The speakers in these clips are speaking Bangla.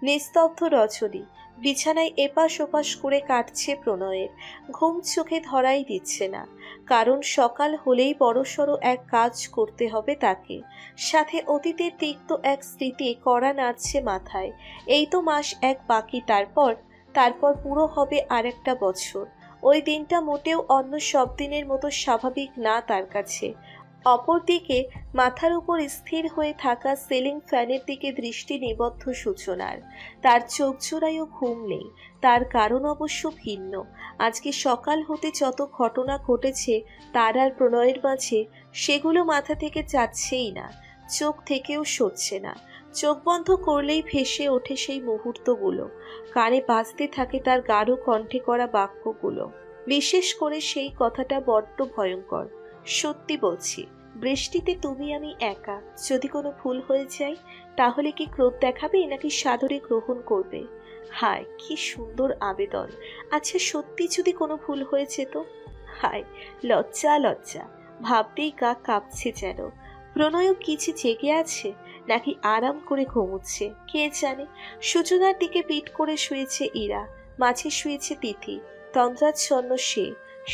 নিস্তব্ধ রজনী। বিছানায় এপাশ ওপাশ করে কাটছে প্রণয়ের। ঘুম চোখে ধরাই দিচ্ছে না। কারণ সকাল হলেই বড়সড় এক কাজ করতে হবে তাকে। সাথে অতীতের তিক্ত এক স্মৃতি কড়া নাড়ছে মাথায়। এই তো মাস এক বাকি, তারপর তারপর পুরো হবে আরেকটা বছর। ওই দিনটা মোটেও অন্য সব দিনের মতো স্বাভাবিক না তার কাছে। অপরদিকে মাথার উপর স্থির হয়ে থাকা সিলিং ফ্যানের দিকে দৃষ্টি নিবদ্ধ সূচনার। তার চোখ জোড়ায়ও ঘুম নেই। তার কারণ অবশ্য ভিন্ন। আজকে সকাল হতে যত ঘটনা ঘটেছে তার আর প্রণয়ের মাঝে, সেগুলো মাথা থেকে যাচ্ছেই না, চোখ থেকেও সরছে না। চোখ বন্ধ করলেই ভেসে ওঠে সেই মুহূর্তগুলো। কানে বাজতে থাকে তার গাঢ় কণ্ঠে করা বাক্যগুলো। বিশেষ করে সেই কথাটা বড্ড ভয়ঙ্কর। সত্যি বলছি, বৃষ্টিতে তুমি আমি একা। যদি কোনো ভুল হয়ে যায় তাহলে কি ক্রোধ দেখাবে নাকি সাদরে গ্রহণ করবে? হায় কি সুন্দর আবেদন! আচ্ছা সত্যি যদি কোনো ভুল হয়ে যেত? হায় লজ্জা লজ্জা! ভাবতেই গা কাঁপছে যেন। প্রণয় কিছু জেগে আছে নাকি আরাম করে ঘুমুচ্ছে কে জানে। সূচনার দিকে পিঠ করে শুয়েছে ইরা, মাঝে শুয়েছে তিথি। তন্দ্রাচ্ছন্ন সে।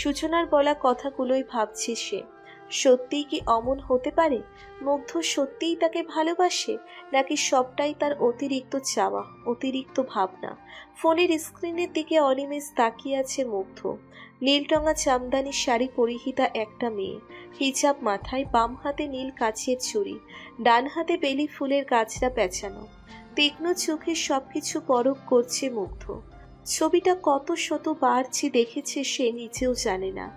সূচনার বলা কথাগুলোই ভাবছে সে। সত্যিই কি অমন হতে পারে? মুগ্ধ সত্যিই তাকে ভালোবাসে, নাকি সবটাই তার অতিরিক্ত চাওয়া, অতিরিক্ত ভাবনা? ফোনের স্ক্রিনের দিকে অনিমেষ তাকিয়ে আছে মুগ্ধ। নীলরঙা জামদানি শাড়ি পরিহিতা একটা মেয়ে, হিজাব মাথায়, বাম হাতে নীল কাচের চুড়ি, ডান হাতে বেলি ফুলের গাছরা পেঁচানো। তীক্ষ্ণ চোখে সবকিছু পরখ করছে মুগ্ধ। ছবিটা কত শতবার যে দেখেছে সে নিজেও জানে না।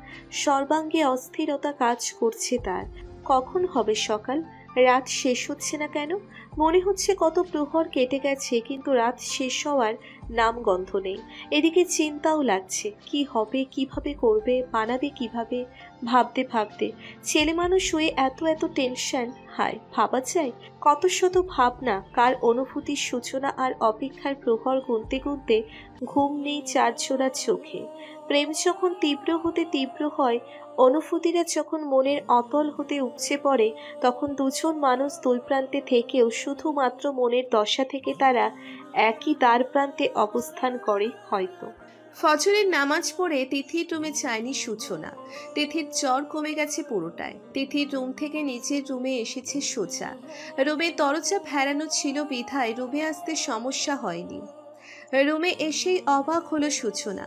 সর্বাঙ্গে অস্থিরতা কাজ করছে তার। কখন হবে সকাল? রাত শেষ হচ্ছে না কেন? মনে হচ্ছে কত প্রহর কেটে গেছে, কিন্তু রাত শেষ হওয়ার নামগন্ধ নেই। এদিকে চিন্তাও লাগছে, কি হবে, কিভাবে করবে, বানাবে কিভাবে। ভাবতে ভাবতে ছেলে মানুষ হয়ে এত এত টেনশন! হায়, ভাবা যায়? কত শত ভাবনা, কার অনুভূতির সূচনা আর অপেক্ষার প্রহর গুনতে গুনতে ঘুম নেই চার জোড়া চোখে। প্রেম যখন তীব্র হতে তীব্র হয়, অনুভূতিরা যখন মনের অতল হতে উপচে পড়ে, তখন দুজন মানুষ দুই প্রান্তে থেকেও শুধুমাত্র মনের দশা থেকে তারা একই দ্বার প্রান্তে অবস্থান করে হয়তো। ফজরের নামাজ পড়ে তিথির রুমে চায়নি সূচনা। তিথির জ্বর কমে গেছে পুরোটাই। তিথির রুম থেকে নিচের রুমে এসেছে সোজা। রুমে দরজা ফেরানো ছিল বিধায় রুমে আসতে সমস্যা হয়নি। রুমে এসেই অবাক হলো সূচনা।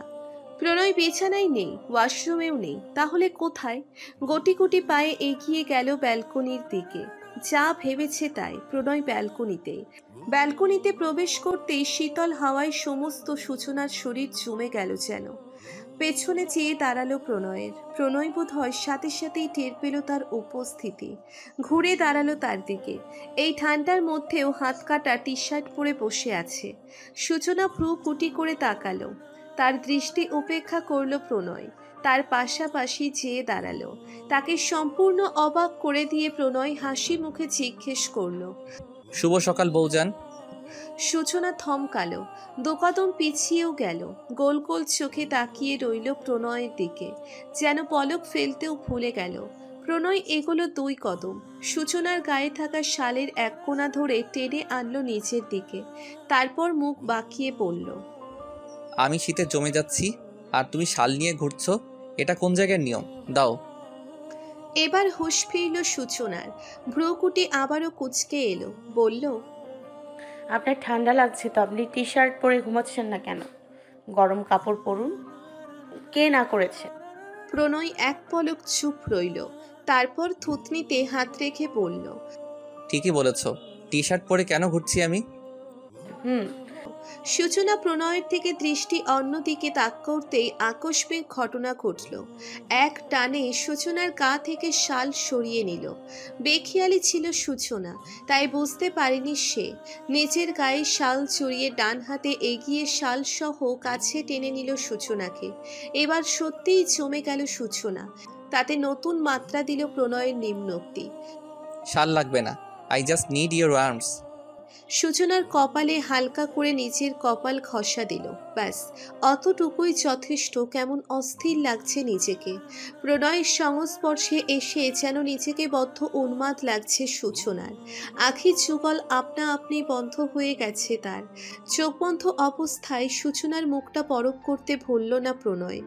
প্রণয় বিছানায় নেই, ওয়াশরুমেও নেই, তাহলে কোথায়? গটি গুটি পায়ে এগিয়ে গেল ব্যালকনির দিকে। যা ভেবেছে তাই, প্রণয় ব্যালকনিতেই। ব্যালকনিতে প্রবেশ করতেই শীতল হাওয়ায় সমস্ত সূচনার শরীর জমে গেল যেন। পেছনে চেয়ে দাঁড়ালো প্রণয়ের। প্রণয় বোধ হয় সাথে সাথেই টের পেল তার উপস্থিতি। ঘুরে দাঁড়ালো তার দিকে। এই ঠান্ডার মধ্যেও হাত কাটা টি শার্ট পরে বসে আছে। সূচনা ভ্রু কুটি করে তাকালো। তার দৃষ্টি উপেক্ষা করল প্রণয়। তার পাশাপাশি যেয়ে দাঁড়ালো। তাকে সম্পূর্ণ অবাক করে দিয়ে প্রণয় হাসি মুখে জিজ্ঞেস করল, শুভ সকাল বৌজান। সূচনা থমকালো, দোকদম পিছিয়েও গেল। গোল গোল চোখে তাকিয়ে রইল প্রণয়ের দিকে, যেন পলক ফেলতেও ভুলে গেল। প্রণয় এগোলো দুই কদম। সূচনার গায়ে থাকা শালের এক কোণা ধরে টেনে আনলো নিচের দিকে। তারপর মুখ বাঁকিয়ে বলল, আমি শীতে জমে যাচ্ছি আর তুমি শাল নিয়ে ঘুরছো, এটা কোন জায়গার নিয়ম? দাও। এবার হুঁশ ফিরল সূচনার। ভ্রুকুটি আবারও কুঁচকে এলো। বলল, আপনার ঠান্ডা লাগছে তো আপনি টি শার্ট পরে ঘুমাচ্ছেন না কেন? গরম কাপড় পরুন। কে না করেছে? প্রণয় এক পলক চুপ রইল। তারপর থুতনিতে হাত রেখে বলল, ঠিকই বলেছ, টি শার্ট পরে কেন ঘুরছি আমি? হুম। সূচনা প্রণয়ের থেকে দৃষ্টি অন্যদিকে তাক করতেই আকস্মিক ঘটনা ঘটল। এক টানে সূচনার গা থেকে শাল সরিয়ে নিল। বেখেয়ালি ছিল সূচনা, তাই বুঝতে পারেনি সে। নিজের গায়ে শাল চড়িয়ে ডান হাতে এগিয়ে শাল সহ কাছে টেনে নিল সূচনাকে। এবার সত্যিই জমে গেল সূচনা। তাতে নতুন মাত্রা দিল প্রণয়ের নিম্নোক্তি। শাল লাগবে না, I just need your arms. সূচনার কপালে হালকা করে নিজের কপাল ঘষা দিল। ব্যাস, অতটুকুই যথেষ্ট। কেমন অস্থির লাগছে নিজেকে। প্রণয়ের সংস্পর্শে এসে যেন নিজেকে বদ্ধ উন্মাদ লাগছে সূচনার। আখির যুগল আপনা আপনি বন্ধ হয়ে গেছে তার। চোখ বন্ধ অবস্থায় সূচনার মুখটা পরখ করতে ভুলল না প্রণয়।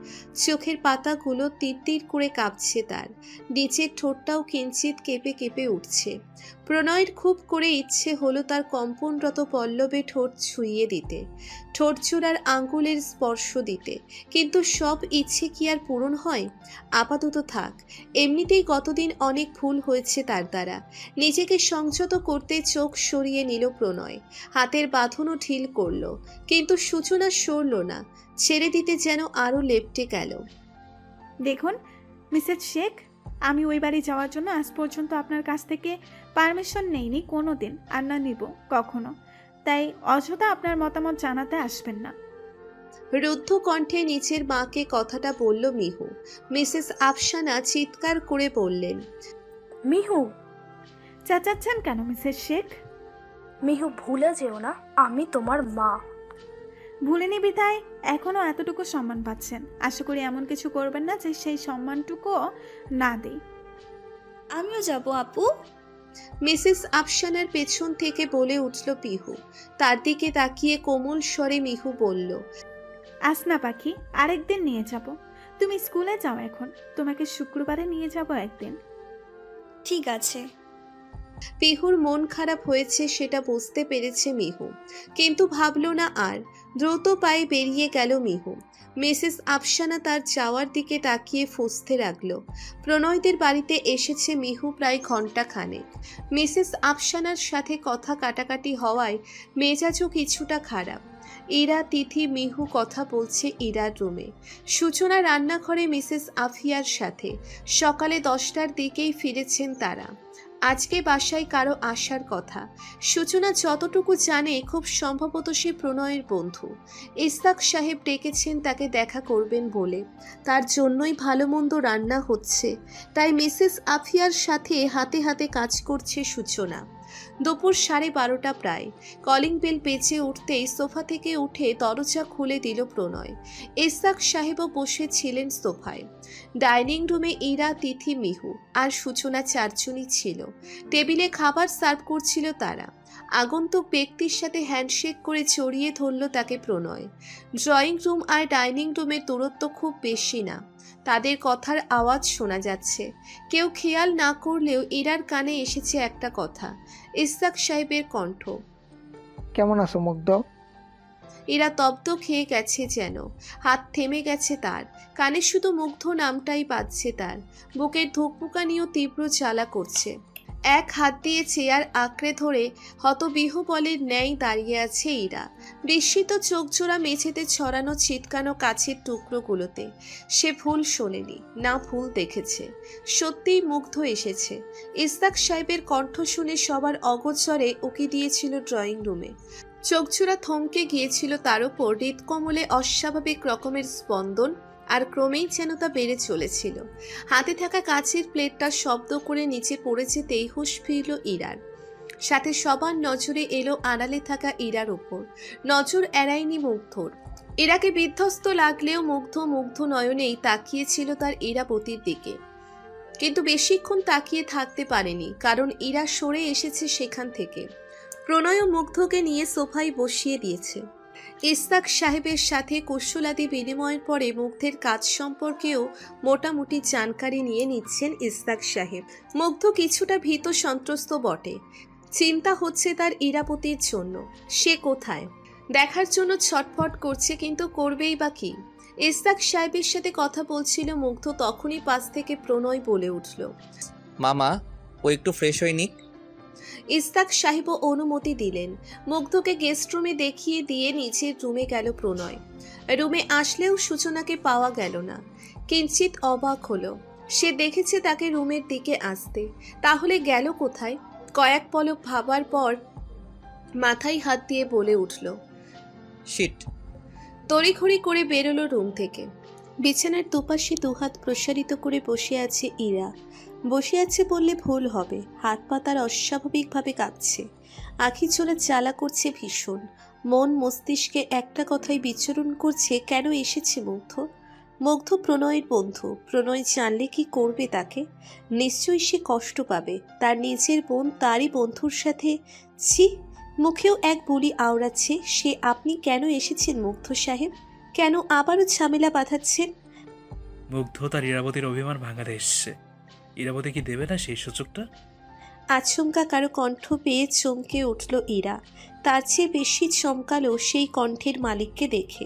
চোখের পাতাগুলো তীর করে কাঁপছে তার। নিচের ঠোঁটটাও কিঞ্চিত কেঁপে কেঁপে উঠছে। প্রণয়ের খুব করে ইচ্ছে হলো তার কম্পনরত পল্লবে ঠোঁট ছুঁইয়ে দিতে, ঠোঁট জোড়ার আঙ্গুলের স্পর্শ দিতে, কিন্তু সব ইচ্ছে কি আর পূরণ হয়? আপাতত থাক। এমনিতেই গতদিন অনেক ভুল হয়েছে তার দ্বারা। নিজেকে সংযত করতে চোখ সরিয়ে নিল প্রণয়। হাতের বাঁধনও ঢিল করল, কিন্তু সূচনা সরল না। ছেড়ে দিতে যেন আরো লেপ্টে গেল। দেখুন মিসেস শেখ, আমি ওই বাড়ি যাওয়ার জন্য আজ পর্যন্ত আপনার কাছ থেকে পারমিশন নেইনি কোনো দিন, আর না নিব কখনো। তাই অযথা আপনার মতামত জানাতে আসবেন না। রুদ্ধ কণ্ঠে নিচের মাকে কথাটা বলল মিহু। মিসেস আফসানা চিৎকার করে বললেন, মিহু, চেঁচাচ্ছেন কেন মিসেস শেখ? মিহু ভুলে যেও না আমি তোমার মা। ভুলেনি বিধায় এখনো এতটুকু সম্মান পাচ্ছেন। আশা করি এমন কিছু করবেন না যে সেই সম্মানটুকুও না দেই। আমিও যাব আপু। মিসেস আফসানার পেছন থেকে বলে উঠল পিহু। তার দিকে তাকিয়ে কোমল স্বরে মিহু বলল, আসনা পাখি, আরেকদিন নিয়ে যাব। তুমি স্কুলে যাও এখন, তোমাকে শুক্রবারে নিয়ে যাব একদিন। ঠিক আছে। পিহুর মন খারাপ হয়েছে সেটা বুঝতে পেরেছে মিহু, কিন্তু ভাবল না আর। দ্রুত পায়ে বেরিয়ে গেল মিহু। মিসেস আফসানা তার যাওয়ার দিকে তাকিয়ে ফুঁসতে লাগলো। প্রণয়দের বাড়িতে এসেছে মিহু প্রায় ঘন্টা খানেক। মিসেস আফসানার সাথে কথা কাটাকাটি হওয়ায় মেজাজও কিছুটা খারাপ। ইরা, তিথি, মিহু কথা বলছে ইরার রুমে। সূচনা রান্নাঘরে মিসেস আফিয়ার সাথে। সকালে 10টার দিকেই ফিরেছেন তারা। আজকে বাসায় কারো আসার কথা। সূচনা যতটুকু জানে খুব সম্ভবত সে প্রণয়ের বন্ধু। ইসহাক সাহেব ডেকেছেন তাকে দেখা করবেন বলে। তার জন্যই ভালো মন্দ রান্না হচ্ছে। তাই মিসেস আফিয়ার সাথে হাতে হাতে কাজ করছে সূচনা। দুপুর 12:30 প্রায়। কলিং বেল বেজে উঠতেই সোফা থেকে উঠে দরজা খুলে দিল প্রণয়। ইসহাক সাহেবও বসেছিলেন সোফায়। ডাইনিং রুমে ইরা, তিথি, মিহু আর সূচনা 4 জনই ছিল। টেবিলে খাবার সার্ভ করছিল তারা। আগন্তুক ব্যক্তির সাথে হ্যান্ডশেক করে জড়িয়ে ধরল তাকে প্রণয়। ড্রয়িং রুম আর ডাইনিং রুমের দূরত্ব খুব বেশি না। তাদের কথার আওয়াজ শোনা যাচ্ছে। কেউ খেয়াল না করলেও ইরার কানে এসেছে একটা কথা, ইসহাক সাহেবের কণ্ঠ। কেমন আছো মুগ্ধ? ইরা তপ্ত খেয়ে গেছে যেন। হাত থেমে গেছে তার। কানে শুধু মুগ্ধ নামটাই বাজছে তার। বুকের ধুকপুকানিও তীব্র জ্বালা করছে। এক হাত দিয়ে চেয়ার আঁকড়ে ধরে হতবিহ্বলের ন্যায় দাঁড়িয়ে আছে ইরা। বিস্মিত চোখজোড়া মেঝেতে ছড়ানো ছিটকানো কাছের টুকরোগুলোতে। সে ভুল শোনেনি, না ভুল দেখেছে। সত্যিই মুগ্ধ এসেছে। ইসহাক সাহেবের কণ্ঠ শুনে সবার অগোচরে উকি দিয়েছিল ড্রয়িং রুমে। চোখজোড়া থমকে গিয়েছিল তার উপর হৃৎকমলে অস্বাভাবিক রকমের স্পন্দন, আর ক্রমেই যেন তা বেড়ে চলেছিল। হাতে থাকা কাচের প্লেটটা শব্দ করে নিচে পড়ে যেতেই হুঁশ ফিরল ইরার। সাথে সবার নজরে এলো আড়ালে থাকা ইরার ওপর। নজর এড়ায়নি মুগ্ধর। ইরাকে বিধ্বস্ত লাগলেও মুগ্ধ নয়নেই তাকিয়েছিল তার ইরাবতীর দিকে। কিন্তু বেশিক্ষণ তাকিয়ে থাকতে পারেনি, কারণ ইরা সরে এসেছে সেখান থেকে। প্রণয় মুগ্ধকে নিয়ে সোফায় বসিয়ে দিয়েছে। ইসহাক সাহেবের সাথে কুশলাদি বিনিময়ের পরে মুগ্ধের কাজ সম্পর্কেও মোটামুটি জানকারি নিয়ে নিচ্ছেন ইসহাক সাহেব। মুগ্ধ কিছুটা ভীত সন্ত্রস্ত বটে। চিন্তা হচ্ছে তার ইরাপতির জন্য। সে কোথায়? দেখার জন্য ছটফট করছে, কিন্তু করবেই বা কি? ইসহাক সাহেবের সাথে কথা বলছিল মুগ্ধ, তখনই পাশ থেকে প্রণয় বলে উঠল, মামা, ও একটু ফ্রেশ হয়ে নিক। ইসহাক সাহেবও অনুমতি দিলেন। মুগ্ধকে গেস্ট রুমে দেখিয়ে দিয়ে নিচের রুমে গেল প্রণয়। রুমে আসলেও সূচনাকে পাওয়া গেল না। কিঞ্চিত অবাক হলো। সে দেখেছে তাকে রুমের দিকে আসতে, তাহলে গেল কোথায়? কয়েক পলক ভাবার পর মাথায় হাত দিয়ে বলে উঠল, শিট। তড়িঘড়ি করে বেরোলো রুম থেকে। বিছানার দুপাশে দুহাত প্রসারিত করে বসে আছে ইরা। বসে আছে বললে ভুল হবে, হাত পা তার অস্বাভাবিকভাবে কাঁপছে, আখি চোলা জ্বালা করছে ভীষণ, মন মস্তিষ্কে একটা কথাই বিচরণ করছে, কেন এসেছে মুগ্ধ? মুগ্ধ প্রণয়ের বন্ধু, প্রণয় জানলে কি করবে তাকে? নিশ্চয়ই সে কষ্ট পাবে, তার নিজের বোন তারই বন্ধুর সাথে। ছি, মুখেও এক বুলি আওড়াচ্ছে সে। আপনি কেন এসেছেন মুগ্ধ সাহেব? কেন আবারও ঝামেলা বাঁধাচ্ছেন? মুগ্ধ তার ইরাবতীর অভিমান ভাঙাতে এসছে। ইরাবতী কি দেবে না সেই সুযোগটা? আচমকা কারো কণ্ঠ পেয়ে চমকে উঠল ইরা। তার চেয়ে বেশি চমকালো সেই কণ্ঠের মালিককে দেখে।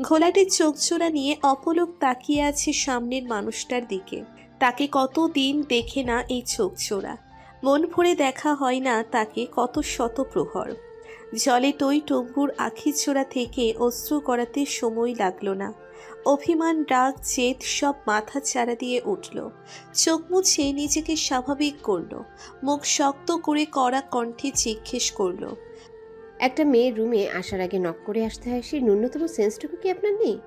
ঘোলাটে চোখজোড়া নিয়ে অপলক তাকিয়ে আছে সামনের মানুষটার দিকে। তাকে কতদিন দেখে না এই চোখজোড়া, মন ভরে দেখা হয় না তাকে কত শত প্রহর। জলে টই টম্বুর আখিজোড়া থেকে অশ্রু গড়াতে সময় লাগলো না। অভিমান, রাগ, জেদ সব মাথা চারা দিয়ে উঠল। চোখ মুছে নিজেকে স্বাভাবিক করলো। মুখ শক্ত করে কড়া কণ্ঠে জিজ্ঞেস করলো, একটা মেয়ের রুমে আসার আগে নক করে আসতে হয়, সেই ন্যূনতম সেন্সটুকু কি আপনার নেই?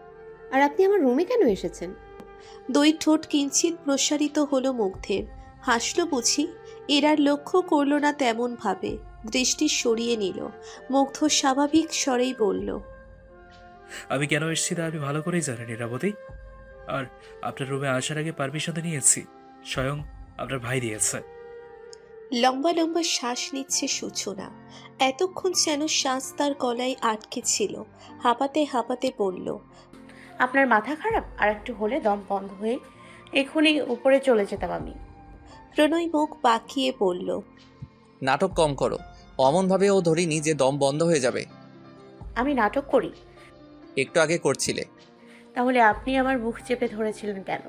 আর আপনি আমার রুমে কেন এসেছেন? দুই ঠোঁট কিঞ্চিত প্রসারিত হলো মুগ্ধের। হাসল বুঝি? এরার লক্ষ্য করল না তেমন ভাবে, দৃষ্টি সরিয়ে নিল। মুগ্ধ স্বাভাবিক স্বরেই বলল, আমি কেন এসেছি তা আপনি ভালো করেই জানেন ইরাবতী। আর আপনার রুমে আসার আগে পারমিশন নিয়েছি, স্বয়ং আপনার ভাই দিয়েছে। লম্বা লম্বা শ্বাস নিচ্ছে সূচনা। এতক্ষণ যেন শ্বাস তার গলায় আটকে ছিল। হাঁপাতে হাঁপাতে বলল, আপনার মাথা খারাপ? আর একটু হলে দম বন্ধ হয়ে এখনই উপরে চলে যেতাম আমি। প্রণয় মুখ বাঁকিয়ে বলল, নাটক কম করো, অমনভাবে ও ধরিনি যে দম বন্ধ হয়ে যাবে। আমি নাটক করি? একটু আগে করছিলে। তাহলে আপনি আমার মুখ চেপে ধরেছিলেন কেন?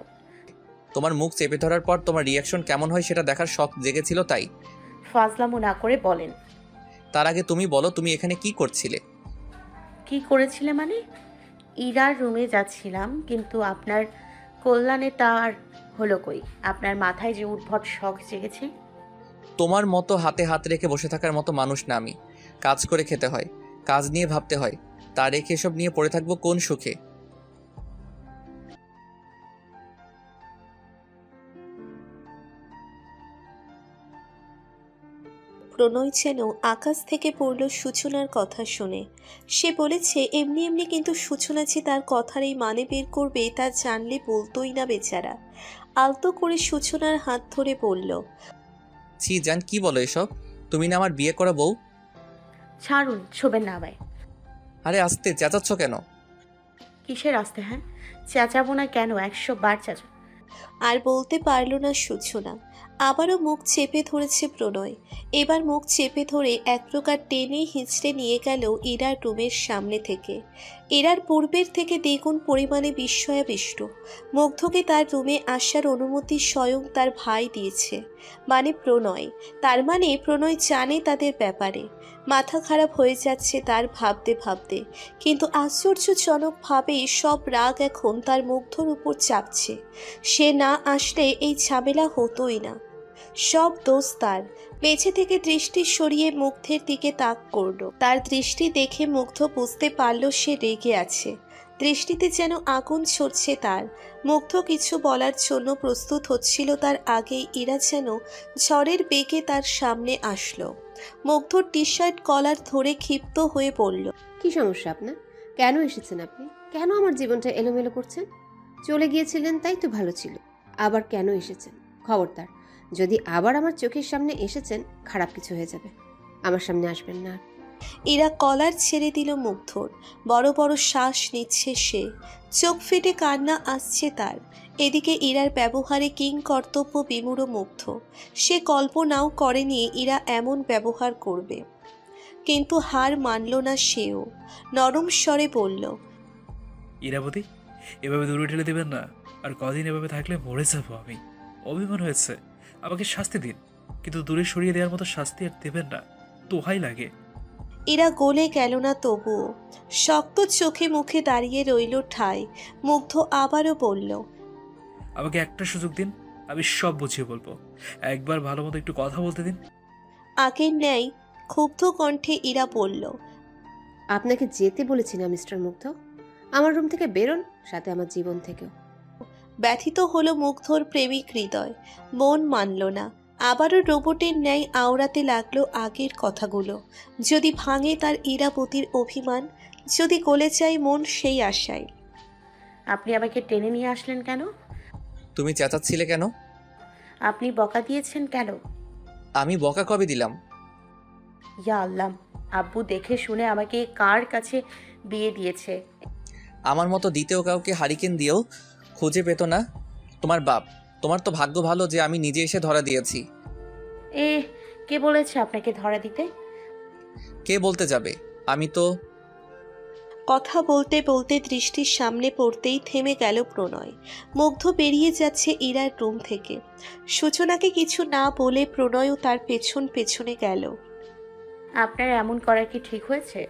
তোমার মুখ চেপে ধরার পর তোমার রিয়াকশন কেমন হয় সেটা দেখার শখ জেগেছিল তাই। ফাজলামো না করে বলেন। তার আগে তুমি বলো, তুমি এখানে কি করছিলে? কি করেছিলে মানে? ইরার রুমে যাচ্ছিলাম, কিন্তু আপনার কল্যাণে তার হলো কই? আপনার মাথায় যে উদ্ভট শখ জেগেছে। তোমার মতো হাতে হাত রেখে বসে থাকার মতো মানুষ না আমি। কাজ করে খেতে হয়, কাজ নিয়ে ভাবতে হয়, তা রেখে এসব নিয়ে পড়ে থাকবো কোন সুখে? প্রণয় যেন আকাশ থেকে পড়ল সূচনার কথা শুনে। সে বলেছে এমনি এমনি, কিন্তু সূচনা যে তার কথার এই মানে বের করবে তা জানলে বলতোই না বেচারা। আলতো করে সূচনার হাত ধরে বলল, ছি জান, কি বলো এসব? তুমি না আমার বিয়ে করা বউ? ছাড়ুন, ছোবেন না আমায়। আরে আস্তে, চেঁচাচ্ছ কেন? কিসের আসতে? হ্যাঁ, চেঁচাবো না কেন? 100 বার চেঁচা। আর বলতে পারল না সূচনা। আবারও মুখ চেপে ধরেছে প্রণয়। এবার মুখ চেপে ধরে এক প্রকার টেনে হিঁচড়ে নিয়ে গেল ইরার রুমের সামনে থেকে। এরার পূর্বের থেকে দ্বিগুণ পরিমাণে বিস্ময়াবিষ্ট। মুগ্ধকে তার রুমে আসার অনুমতি স্বয়ং তার ভাই দিয়েছে, মানে প্রণয়। তার মানে প্রণয় জানে তাদের ব্যাপারে। মাথা খারাপ হয়ে যাচ্ছে তার ভাবতে ভাবতে, কিন্তু আশ্চর্যজনকভাবে সব রাগ এখন তার মুগ্ধর উপর চাপছে। সে না আসলে এই ঝামেলা হতোই না। সব দোষ তার। মেঝে থেকে দৃষ্টি সরিয়ে মুগ্ধের দিকে তাক করল। তার দৃষ্টি দেখে মুগ্ধ বুঝতে পারল সে রেগে আছে। দৃষ্টিতে যেন আগুন ছড়ছে তার। মুগ্ধ কিছু বলার জন্য প্রস্তুত হচ্ছিল, তার আগেই ইরা যেন ঝড়ের বেগে তার সামনে আসলো। মুগ্ধর টি শার্ট কলার ধরে ক্ষিপ্ত হয়ে বলল, কি সমস্যা আপনার? কেন এসেছেন আপনি? কেন আমার জীবনটা এলোমেলো করছেন? চলে গিয়েছিলেন তাই তো ভালো ছিল, আবার কেন এসেছেন? খবরদার, যদি আবার আমার চোখের সামনে এসেছেন খারাপ কিছু হয়ে যাবে। আমার সামনে আসবেন না। ইরা কলার ছেড়ে দিল মুগ্ধর। বড় বড় শ্বাস নিচ্ছে সে। চোখ ফেটে কান্না আসছে তার। এদিকে ইরার ব্যবহারে কিং কর্তব্য বিমূঢ় মুগ্ধ। সে কল্পনাও করেনি ইরা এমন ব্যবহার করবে, কিন্তু হার মানল না সেও। নরম স্বরে বলল, ইরাবতী, এভাবে দূরে ঠেলে দেবেন না। আর কদিন এভাবে থাকলে মরে যাবো আমি। অভিমান হয়েছে, আমাকে শাস্তি দিন, কিন্তু দূরে সরিয়ে দেওয়ার মতো শাস্তি আর দেবেন না, দোহাই লাগে। ইরা গলে গেল না তবুও। শক্ত চোখে মুখে দাঁড়িয়ে রইল ঠায়। মুগ্ধ আবারও বলল, আমাকে একটা সুযোগ দিন, আমি সব বুঝিয়ে বলবো। একবার ভালো মতো একটু কথা বলতে দিন। আগের ন্যায় ক্ষুব্ধ কণ্ঠে ইরা বলল, আপনাকে যেতে বলেছি না মিস্টার মুগ্ধ? আমার রুম থেকে বেরোন, সাথে আমার জীবন থেকেও। ব্যথিত হলো মুগ্ধর প্রেমিক হৃদয়। মন মানল না। আবারও রোবটের ন্যায় আওড়াতে লাগলো আগের কথাগুলো। যদি ভাঙে তার ইরাবতীর অভিমান, যদি গলে যায় মন সেই আশায়। আপনি আমাকে টেনে নিয়ে আসলেন কেন? তুমি চেঁচাচ্ছিলে কেন? আপনি বকা দিয়েছেন কেন? আমি বকা কবে দিলাম? ইয়া আল্লাহ, আব্বু দেখে শুনে আমাকে কার কাছে বিয়ে দিয়েছে? আমার মতো দ্বিতীয় কাউকে হারিকেন দিয়েও খুঁজে পেত না তোমার বাপ। তোমার তো ভাগ্য ভালো যে আমি নিজে এসে ধরা দিয়েছি। কে বলেছে আপনাকে ধরা দিতে? কে বলতে যাবে? আমি তো। কথা বলতে বলতে দৃষ্টির সামনে পড়তেই থেমে গেল প্রণয়। মুগ্ধ বেরিয়ে যাচ্ছে ইরার রুম থেকে। সূচনাকে কিছু না বলে প্রণয়ও তার পেছন পেছনে গেল। আপনার এমন করা কি ঠিক হয়েছে?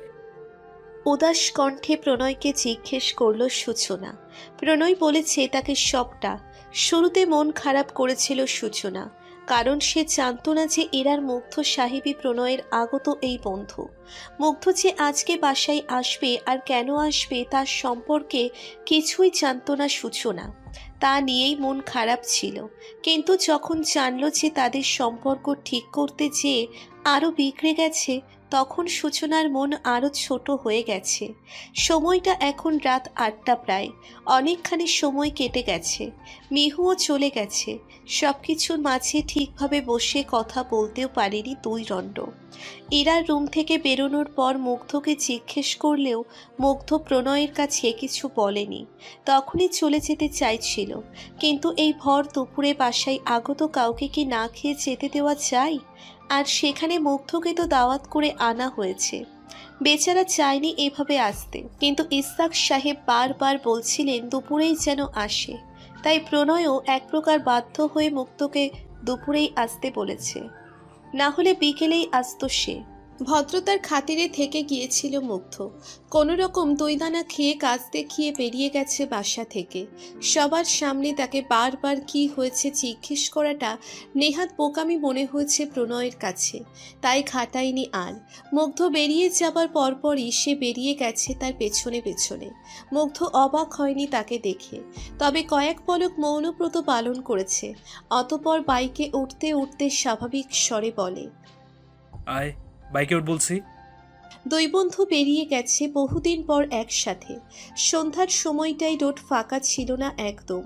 উদাস কণ্ঠে প্রণয়কে জিজ্ঞেস করল সূচনা। প্রণয় বলেছে তাকে সবটা। শুরুতে মন খারাপ করেছিল সূচনা, কারণ সে জানত না যে এরার মুগ্ধ সাহেবী প্রণয়ের আগত এই বন্ধু। মুগ্ধ যে আজকে বাসায় আসবে আর কেন আসবে তার সম্পর্কে কিছুই জানত না সূচনা। তা নিয়েই মন খারাপ ছিল। কিন্তু যখন জানল যে তাদের সম্পর্ক ঠিক করতে যেয়ে আরও বিগড়ে গেছে, তখন সূচনার মন আরও ছোট হয়ে গেছে। সময়টা এখন রাত 8টা প্রায়। অনেকখানি সময় কেটে গেছে। মিহুও চলে গেছে। সব কিছুর মাঝে ঠিকভাবে বসে কথা বলতেও পারেনি দুই রণ্ড। ইরার রুম থেকে বেরোনোর পর মুগ্ধকে জিজ্ঞেস করলেও মুগ্ধ প্রণয়ের কাছে কিছু বলেনি। তখনই চলে যেতে চাইছিল, কিন্তু এই ভর দুপুরে বাসায় আগত কাউকে কি না খেয়ে যেতে দেওয়া যায়? আর সেখানে মুগ্ধকে তো দাওয়াত করে আনা হয়েছে। বেচারা চায়নি এভাবে আসতে, কিন্তু ইসহাক সাহেব বারবার বলছিলেন দুপুরেই যেন আসে। তাই প্রণয়ও এক প্রকার বাধ্য হয়ে মুগ্ধকে দুপুরেই আসতে বলেছে, না হলে বিকেলেই আসতো সে। ভদ্রতার খাতিরে থেকে গিয়েছিল মুগ্ধ। কোনো রকম 2 দানা খেয়ে কাজ দেখিয়ে বেরিয়ে গেছে বাসা থেকে। সবার সামনে তাকে বারবার কি হয়েছে জিজ্ঞেস করাটা নেহাত বোকামি মনে হয়েছে প্রণয়ের কাছে, তাই খাটায়নি আর। মুগ্ধ বেরিয়ে যাবার পরপরই সে বেরিয়ে গেছে তার পেছনে পেছনে। মুগ্ধ অবাক হয়নি তাকে দেখে, তবে কয়েক পলক মৌনব্রত পালন করেছে। অতপর বাইকে উঠতে উঠতে স্বাভাবিক স্বরে বলে, আয় বাইকে উঠ বলছি। দুই বন্ধু বেরিয়ে গেছে বহুদিন পর একসাথে। সন্ধ্যার সময়টাই রোড ফাঁকা ছিল না একদম।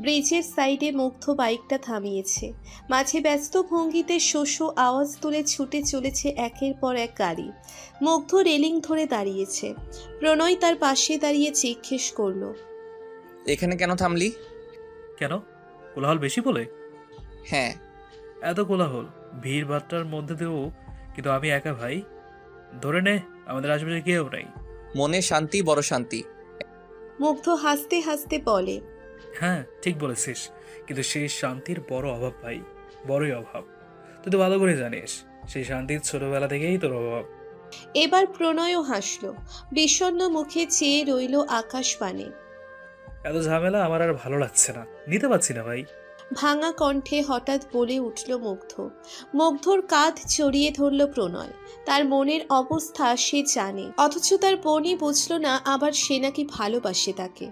ব্রিজের সাইডে মুগ্ধ বাইকটা থামিয়েছে। মাঝে ব্যস্ত ভঙ্গিতে শোষো আওয়াজ তুলে ছুটে চলেছে একের পর এক গাড়ি। মুগ্ধ রেলিং ধরে দাঁড়িয়েছে। প্রণয় তার পাশে দাঁড়িয়ে জিজ্ঞেস করলো, এখানে কেন থামলি? কেন, কোলাহল বেশি বলে? হ্যাঁ। এত কোলাহল ভিড় ভাট্টার মধ্যে দিয়েও কিন্তু আমি একা ভাই। ধরে নে আমাদের আশেপাশে কেউ নাই। মনে শান্তি বড় শান্তি। মুগ্ধ হাসতে হাসতে বলে, হ্যাঁ ঠিক বলেছিস, কিন্তু সেই শান্তির বড় অভাব ভাই, বড়ই অভাব। তুই তো ভালো করে জানিস সেই শান্তির ছোটবেলা থেকেই তোর অভাব। এবার প্রণয়ও হাসল। বিষণ্ণ মুখে চেয়ে রইল আকাশ পানে। এত ঝামেলা আমার আর ভালো লাগছে না, নিতে পারছি না ভাই। ভাঙা কণ্ঠে হঠাৎ বলে উঠল মুগ্ধ। মুগ্ধর কাঁধ জড়িয়ে ধরল প্রণয়। তার মনের অবস্থা সে জানে, অথচ তার বোনই বুঝল না আবার সে নাকি ভালোবাসে তাকে।